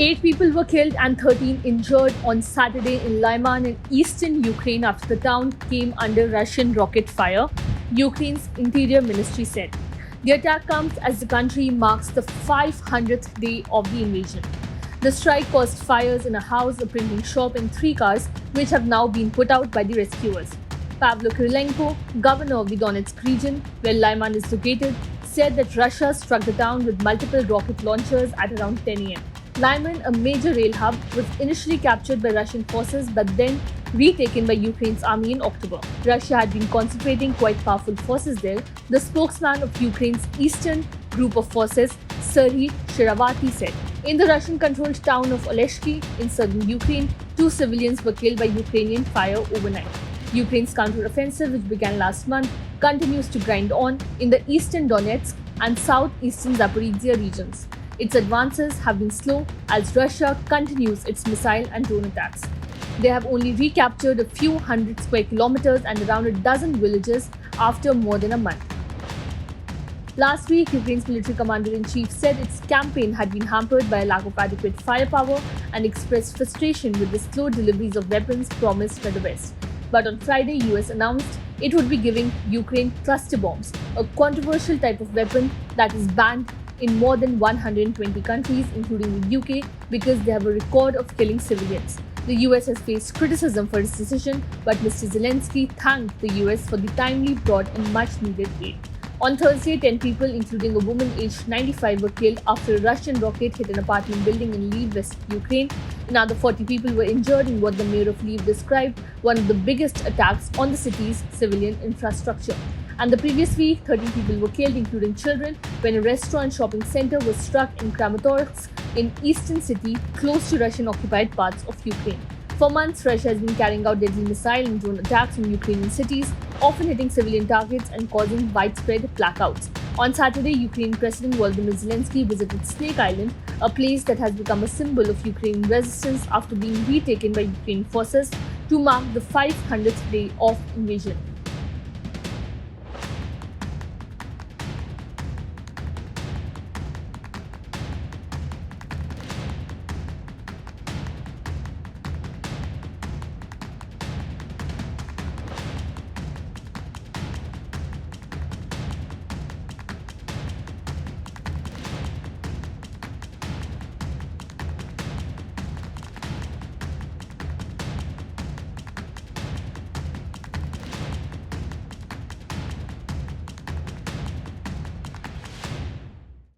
8 people were killed and 13 injured on Saturday in Lyman in eastern Ukraine after the town came under Russian rocket fire, Ukraine's interior ministry said. The attack comes as the country marks the 500th day of the invasion. The strike caused fires in a house, a printing shop, and 3 cars, which have now been put out by the rescuers. Pavlo Kyrylenko, governor of the Donetsk region, where Lyman is located, said that Russia struck the town with multiple rocket launchers at around 10 a.m. Lyman, a major rail hub, was initially captured by Russian forces but then retaken by Ukraine's army in October. Russia had been concentrating quite powerful forces there, the spokesman of Ukraine's eastern group of forces, Serhiy Shiravatny, said. In the Russian-controlled town of Oleshki in southern Ukraine, 2 civilians were killed by Ukrainian fire overnight. Ukraine's counter-offensive, which began last month, continues to grind on in the eastern Donetsk and southeastern Zaporizhzhia regions. Its advances have been slow as Russia continues its missile and drone attacks. They have only recaptured a few hundred square kilometers and around a dozen villages after more than a month. Last week, Ukraine's military commander-in-chief said its campaign had been hampered by a lack of adequate firepower and expressed frustration with the slow deliveries of weapons promised by the West. But on Friday, US announced it would be giving Ukraine cluster bombs, a controversial type of weapon that is banned in more than 120 countries, including the UK, because they have a record of killing civilians. The US has faced criticism for its decision, but Mr. Zelensky thanked the US for the timely, broad and much-needed aid. On Thursday, 10 people, including a woman aged 95, were killed after a Russian rocket hit an apartment building in Lviv, West Ukraine. Another 40 people were injured in what the mayor of Lviv described one of the biggest attacks on the city's civilian infrastructure. And the previous week, 13 people were killed, including children, when a restaurant shopping center was struck in Kramatorsk in eastern city, close to Russian-occupied parts of Ukraine. For months, Russia has been carrying out deadly missile and drone attacks on Ukrainian cities, often hitting civilian targets and causing widespread blackouts. On Saturday, Ukrainian President Volodymyr Zelensky visited Snake Island, a place that has become a symbol of Ukrainian resistance after being retaken by Ukrainian forces, to mark the 500th day of invasion.